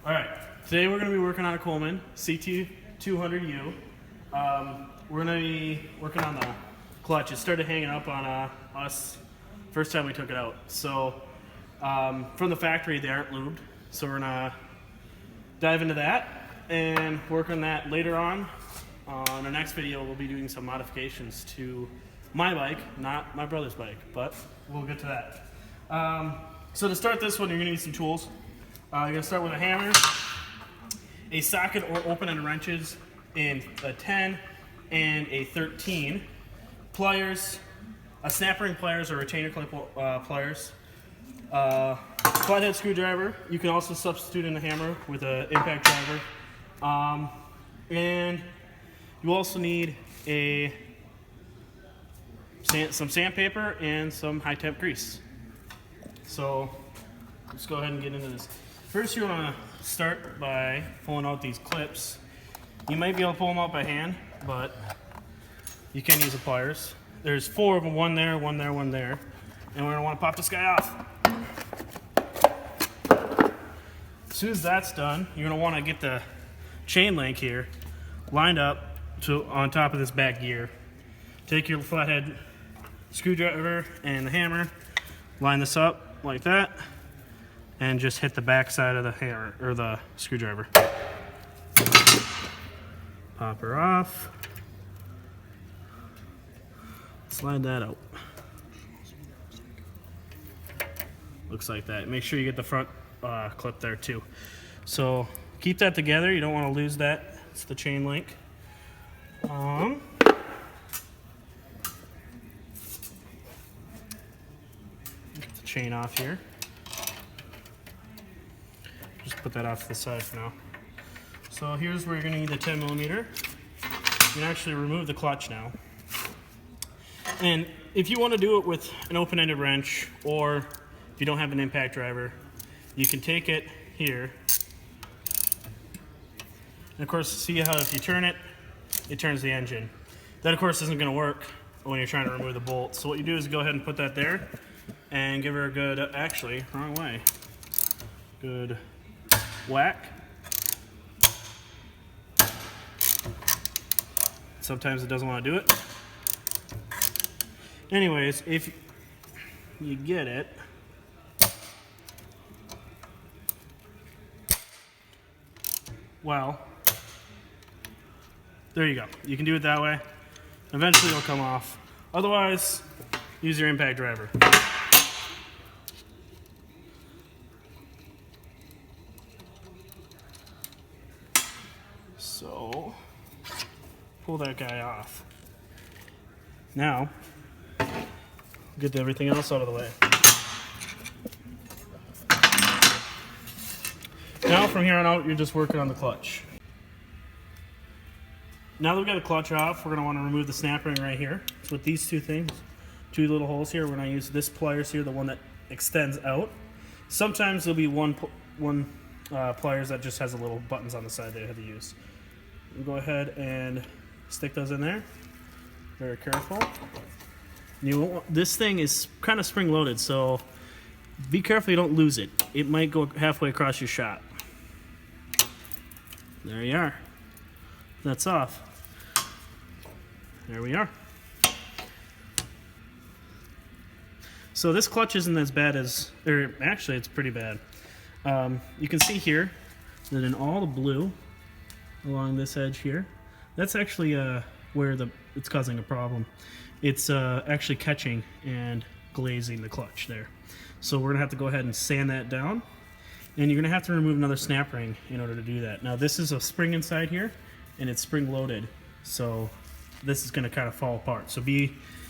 Alright, today we're going to be working on a Coleman CT200u. We're going to be working on the clutch. It started hanging up on us first time we took it out. So from the factory they aren't lubed. So we're going to dive into that and work on that later on. In our next video we'll be doing some modifications to my bike, not my brother's bike, but we'll get to that. So to start this one you're going to need some tools. You're going to start with a hammer, a socket or open-ended wrenches in a 10 and a 13, pliers, a snap ring pliers or retainer clip pliers, flathead screwdriver. You can also substitute in a hammer with an impact driver, and you also need some sandpaper and some high-temp grease. So let's go ahead and get into this. First, you want to start by pulling out these clips. You might be able to pull them out by hand, but you can use the pliers. There's 4 of them, one there, one there, one there. And we're going to want to pop this guy off. As soon as that's done, you're going to want to get the chain link here lined up on top of this back gear. Take your flathead screwdriver and the hammer, line this up like that, and just hit the back side of the hammer or the screwdriver. Pop her off. Slide that out. Looks like that. Make sure you get the front clip there too. So keep that together. You don't want to lose that. It's the chain link. Get the chain off here. Just put that off to the side for now. So here's where you're going to need the 10 millimeter. You can actually remove the clutch now. And if you want to do it with an open-ended wrench, or if you don't have an impact driver, you can take it here. And of course, see how if you turn it, it turns the engine. That of course isn't going to work when you're trying to remove the bolt. So what you do is go ahead and put that there and give her a good, actually, wrong way. Good whack. Sometimes it doesn't want to do it. Anyways, if you get it, well, there you go. You can do it that way. Eventually it'll come off. Otherwise, use your impact driver. So, pull that guy off. Now, get everything else out of the way. Now from here on out, you're just working on the clutch. Now that we've got the clutch off, we're going to want to remove the snap ring right here. So with these two things, 2 little holes here, we're going to use this pliers here, the one that extends out. Sometimes there'll be one pliers that just has the little buttons on the side that you have to use. We'll go ahead and stick those in there. Very careful. This thing is kind of spring loaded, so be careful you don't lose it. It might go halfway across your shop. There you are. That's off. There we are. So this clutch isn't as bad as, or actually it's pretty bad. You can see here that in all the blue along this edge here, that's actually where it's causing a problem. It's actually catching and glazing the clutch there. So we're gonna have to go ahead and sand that down, and you're gonna have to remove another snap ring in order to do that. Now this is a spring inside here, and it's spring loaded, so this is gonna kind of fall apart. So you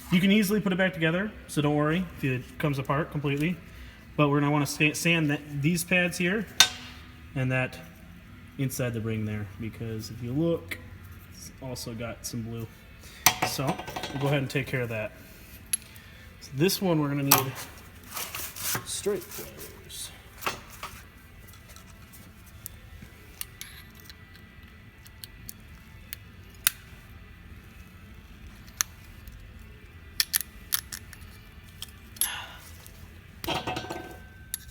can easily put it back together, so don't worry if it comes apart completely. But we're gonna want to sand these pads here and that inside the ring there, because if you look, it's also got some blue. So we'll go ahead and take care of that. So this one we're going to need straight pliers.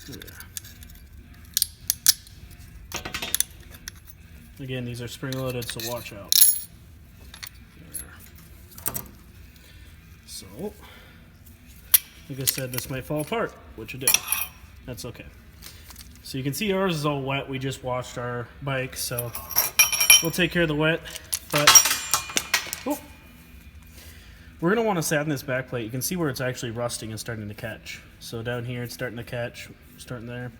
There. Again, these are spring-loaded, so watch out. There. So, like I said, this might fall apart, which it did. That's okay. So you can see ours is all wet. We just washed our bike, so we'll take care of the wet. But we're going to want to satin this back plate. You can see where it's actually rusting and starting to catch. So down here, it's starting to catch, starting there.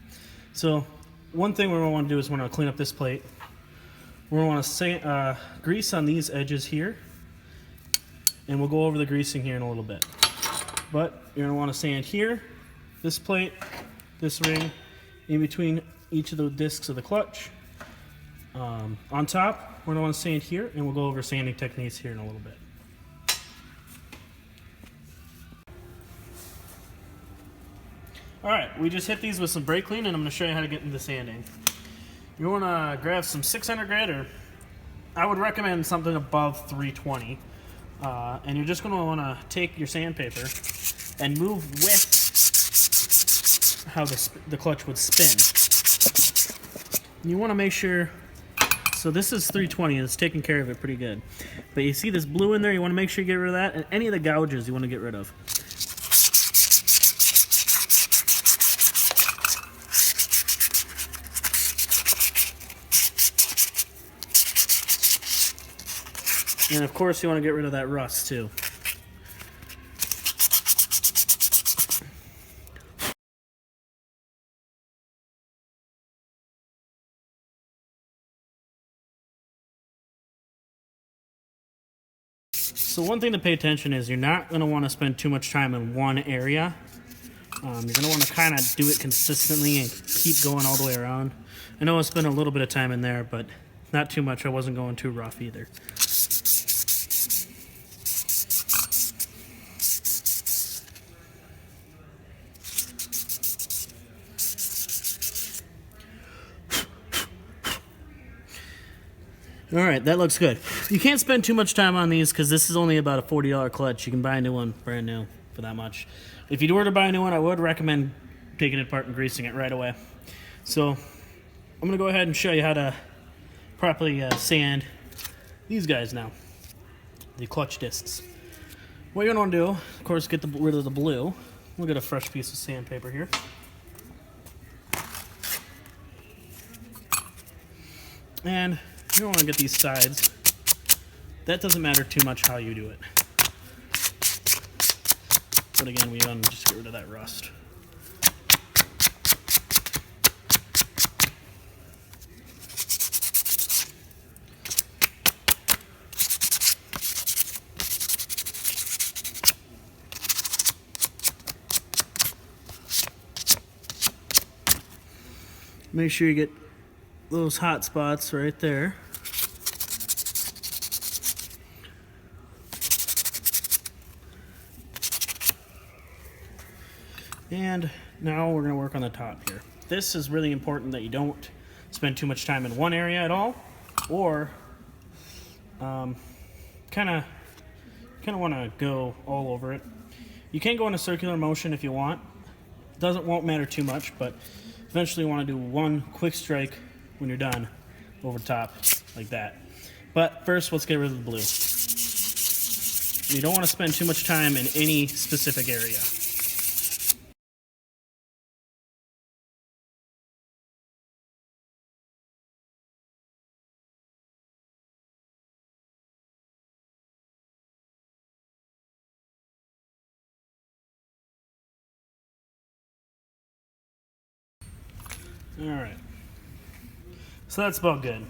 So one thing we're going to want to do is we're going to clean up this plate. We're going to want to grease on these edges here, and we'll go over the greasing here in a little bit. But you're going to want to sand here, this plate, this ring, in between each of the discs of the clutch. On top, we're going to want to sand here, and we'll go over sanding techniques here in a little bit. Alright, we just hit these with some brake clean, and I'm going to show you how to get into sanding. You want to grab some 600 grit, or I would recommend something above 320. And you're just going to want to take your sandpaper and move with how the clutch would spin. You want to make sure, so this is 320 and it's taking care of it pretty good. But you see this blue in there, you want to make sure you get rid of that, and any of the gouges you want to get rid of. And of course you want to get rid of that rust too. So one thing to pay attention is you're not going to want to spend too much time in one area. You're going to want to kind of do it consistently and keep going all the way around. I know I spent a little bit of time in there, but not too much. I wasn't going too rough either. Alright, that looks good. You can't spend too much time on these because this is only about a $40 clutch. You can buy a new one brand new for that much. If you were to buy a new one, I would recommend taking it apart and greasing it right away. So I'm going to go ahead and show you how to properly sand these guys now, the clutch discs. What you're going to want to do, of course, get rid of the blue. We'll get a fresh piece of sandpaper here. And you don't want to get these sides. That doesn't matter too much how you do it. But again, we want to just get rid of that rust. Make sure you get those hot spots right there. And now we're going to work on the top here. This is really important that you don't spend too much time in one area at all, or kind of want to go all over it. You can go in a circular motion if you want. Won't matter too much, but eventually you want to do one quick strike when you're done over top like that. But first, let's get rid of the blue. You don't want to spend too much time in any specific area. Alright, so that's about good.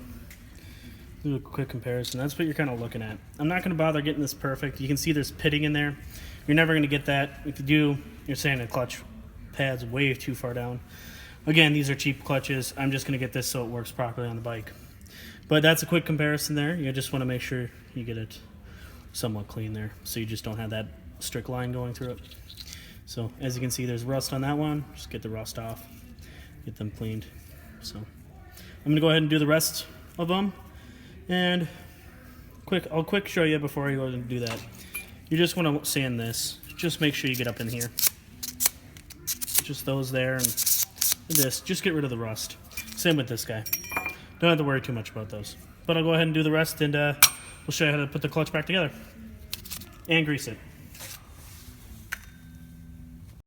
Do a quick comparison. That's what you're kind of looking at. I'm not going to bother getting this perfect. You can see there's pitting in there. You're never going to get that. If you do, you're sanding the clutch pads way too far down. Again, these are cheap clutches. I'm just going to get this so it works properly on the bike. But that's a quick comparison there. You just want to make sure you get it somewhat clean there, so you just don't have that strict line going through it. So as you can see, there's rust on that one. Just get the rust off. Get them cleaned. So I'm going to go ahead and do the rest of them. And I'll quick show you before I go and do that. You just want to sand this. Just make sure you get up in here. Just those there and this. Just get rid of the rust. Same with this guy. don't have to worry too much about those. But I'll go ahead and do the rest, and we'll show you how to put the clutch back together and grease it.